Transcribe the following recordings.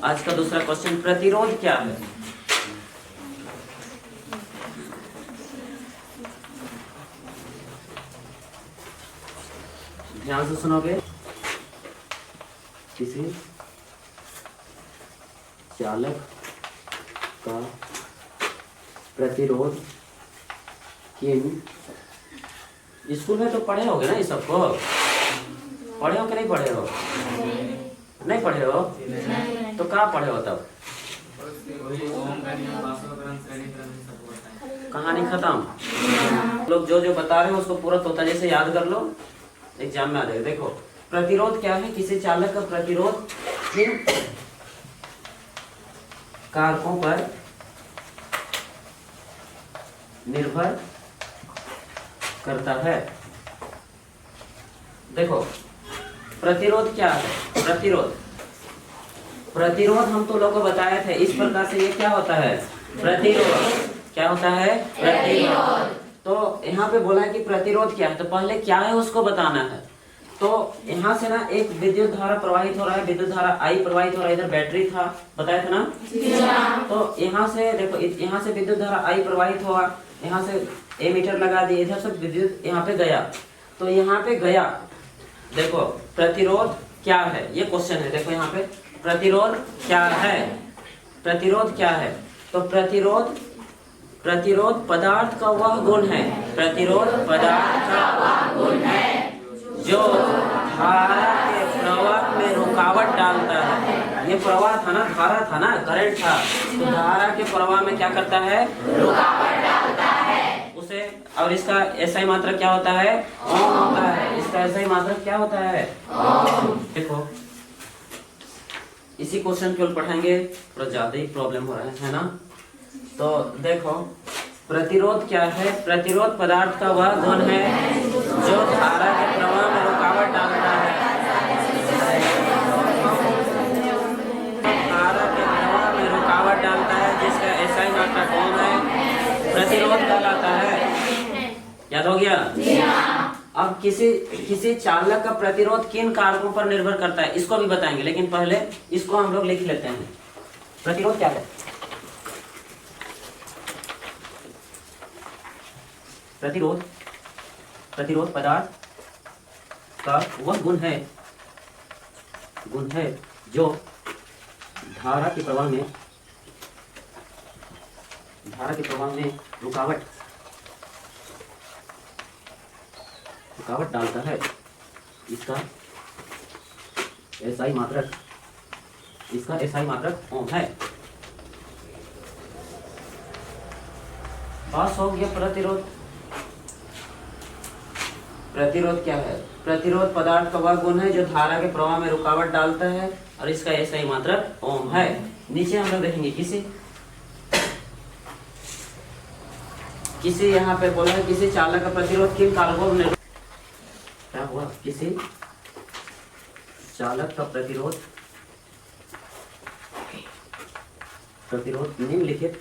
आज का दूसरा क्वेश्चन, प्रतिरोध क्या है? ध्यान से सुनोगे। किसी चालक का प्रतिरोध किन, स्कूल में तो पढ़े होगे ना ये सबको, पढ़े हो कि नहीं पढ़े हो? नहीं पढ़े हो? तो कहाँ पढ़े हो तब? कहानी खत्म। लोग जो जो बता रहे हैं उसको पूरा तोता जैसे याद कर लो, एग्जाम में आ जाएगा। देखो प्रतिरोध क्या है? किसी चालक का प्रतिरोध किन कारकों पर निर्भर करता है? देखो प्रतिरोध क्या है? प्रतिरोध हम तो लोगों को बताए थे इस प्रकार से, ये क्या होता है? प्रतिरोध। क्या होता है? प्रतिरोध। तो यहाँ पे बोला है कि प्रतिरोध क्या है, तो पहले क्या है उसको बताना है। तो यहाँ से ना एक विद्युत धारा प्रवाहित हो रहा है, विद्युत धारा आई प्रवाहित हो रहा है, इधर बैटरी था, बताया था ना। तो यहाँ से देखो, यहाँ से विद्युत धारा आई प्रवाहित हुआ, यहाँ से एमीटर लगा दिए, इधर से विद्युत यहाँ पे गया, तो यहाँ पे गया। देखो प्रतिरोध क्या है, ये क्वेश्चन है। देखो यहाँ पे प्रतिरोध क्या है? प्रतिरोध क्या है? तो प्रतिरोध पदार्थ का वह गुण है, प्रतिरोध पदार्थ का वह गुण है जो धारा के प्रवाह में रुकावट डालता है। ये प्रवाह था ना, धारा था ना, करंट था, तो धारा के प्रवाह में क्या करता है? रुकावट डालता है उसे। और इसका एसआई मात्रक क्या होता है? ओम होता है। इसका एसआई मात्रक क्या होता है? ओम। देखो इसी क्वेश्चन केवल पढ़ाएंगे, थोड़ा ज्यादा ही प्रॉब्लम हो रहा है ना। तो देखो प्रतिरोध क्या है? प्रतिरोध पदार्थ का वह गुण है जो धारा के प्रवाह में रुकावट डालता है। धारा के प्रवाह में रुकावट डालता है, जिसका एसआई मात्रक ओम है, प्रतिरोध कहलाता है। याद हो गया? अब किसी चालक का प्रतिरोध किन कारकों पर निर्भर करता है, इसको भी बताएंगे, लेकिन पहले इसको हम लोग लिख लेते हैं। प्रतिरोध क्या है? प्रतिरोध पदार्थ का वह गुण है जो धारा के प्रवाह में रुकावट डालता है। इसका एसआई मात्रक ओम है। पास हो गया। प्रतिरोध क्या है? प्रतिरोध पदार्थ का वह गुण है जो धारा के प्रवाह में रुकावट डालता है, और इसका एसआई मात्रक ओम है। नीचे हम लोग देखेंगे किसी यहाँ पे बोला है किसी चालक का प्रतिरोध किन कारकों पर क्या हुआ? किसी चालक का प्रतिरोध निम्नलिखित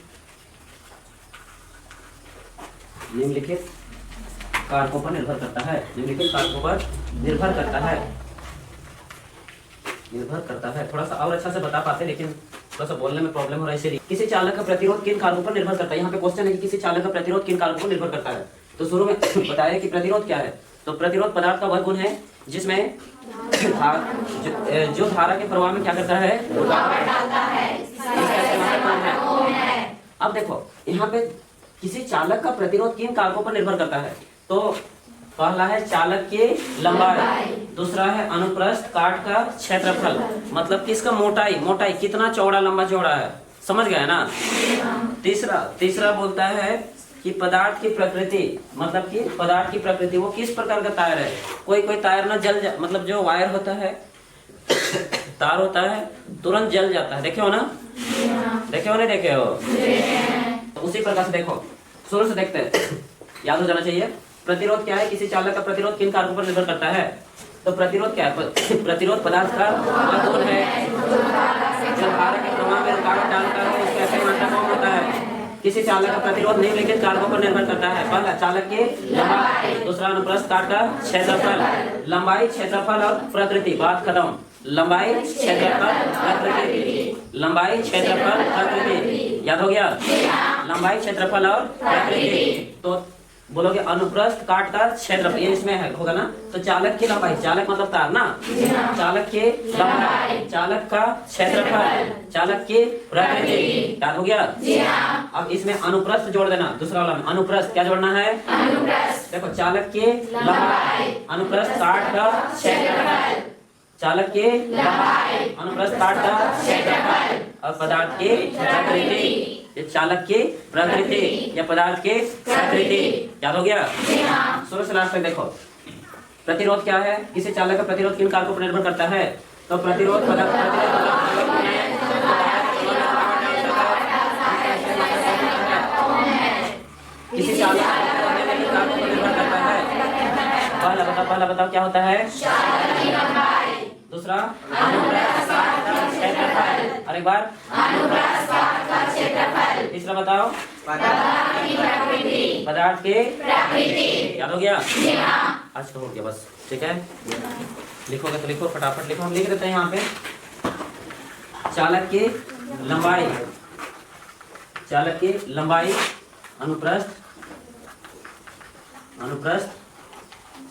कारकों पर निर्भर करता है। थोड़ा सा और अच्छा से बता पाते, लेकिन थोड़ा सा बोलने में प्रॉब्लम हो रहा है, इसलिए। किसी चालक का प्रतिरोध किन कारकों पर निर्भर करता है? यहाँ पे क्वेश्चन है कि किसी चालक का प्रतिरोध किन कारकों पर निर्भर करता है। तो शुरू में बताया कि प्रतिरोध क्या है। तो प्रतिरोध पदार्थ का वह गुण है जिसमें जो धारा के प्रवाह में क्या करता है? रुकावट डालता है। अब देखो यहाँ पे किसी चालक का प्रतिरोध किन कारकों पर निर्भर करता है। तो पहला है चालक की लंबाई, दूसरा है अनुप्रस्थ काट का क्षेत्रफल, मतलब कि इसका मोटाई कितना चौड़ा लंबा चौड़ा है, समझ गए ना। तीसरा बोलता है कि पदार्थ की प्रकृति, मतलब कि पदार्थ की प्रकृति वो किस प्रकार का तार है। कोई तार ना मतलब जो वायर होता है, तार होता है, तुरंत जल जाता है। देखे हो ना? देखे हो नहीं देखे हो? तो उसी प्रकार से देखो, शुरू से देखते हैं, याद हो जाना चाहिए। प्रतिरोध क्या है? किसी चालक का प्रतिरोध किन कारकों पर निर्भर करता है। तो प्रतिरोध क्या है? प्रतिरोध पदार्थ का वह गुण है जो धारा के प्रवाह में रुकावट डालता है, उसका एसआई मात्रक ओम होता है। किसी चालक का प्रतिरोध निम्नलिखित कारकों पर निर्भर करता है। पहला चालक की लंबाई, दूसरा अनुप्रस्थ काट का क्षेत्रफल। लंबाई, क्षेत्रफल और प्रकृति, बात खत्म। लंबाई, क्षेत्रफल, प्रकृति। लंबाई, क्षेत्रफल, प्रकृति। याद हो गया? लंबाई, क्षेत्रफल और प्रकृति। तो बोलोगे अनुप्रस्थ, काट का क्षेत्रफल, ये इसमें है होगा ना। तो चालक की लंबाई, चालक मतलब तार ना, चालक की लंबाई, चालक का क्षेत्रफल, चालक की प्रकृति। याद हो गया? अब इसमें अनुप्रस्थ जोड़ देना, दूसरा वाला में अनुप्रस्थ क्या जोड़ना है? देखो, चालक की लंबाई, अनुप्रस्थ काट का क्षेत्रफल, चालक के लंबाई, अनुप्रस्थ काट का क्षेत्रफल और पदार्थ की प्रकृति। ये चालक की प्रकृति या पदार्थ की प्रकृति। याद हो गया? शुरू से लास्ट तक देखो। प्रतिरोध क्या है? किसी चालक का प्रतिरोध किन कारकों पर निर्भर करता है? तो प्रतिरोध किसी चालक का कारकों पर निर्भर करता है। पहला बताओ क्या होता है? दूसरा अनुप्रस्थ काट का क्षेत्रफल, और एक बार अनुप्रस्थ काट का क्षेत्रफल। तीसरा बताओ पदार्थ की प्रकृति। याद हो गया? आज तो हो गया बस, ठीक है। लिखोगे तो लिखो, फटाफट लिखो। हम लिख देते हैं यहाँ पे चालक की लंबाई, चालक की लंबाई, अनुप्रस्थ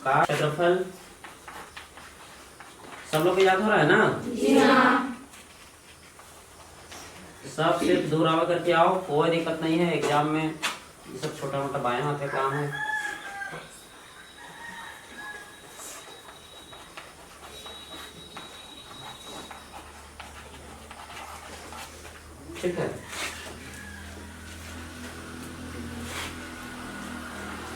का क्षेत्रफल। सब लोग को याद हो रहा है ना? जी हाँ। सब सिर्फ दूर आवा करके आओ, कोई दिक्कत नहीं है। एग्जाम में ये सब छोटा मोटा बाएं हाथ का काम है। ठीक है।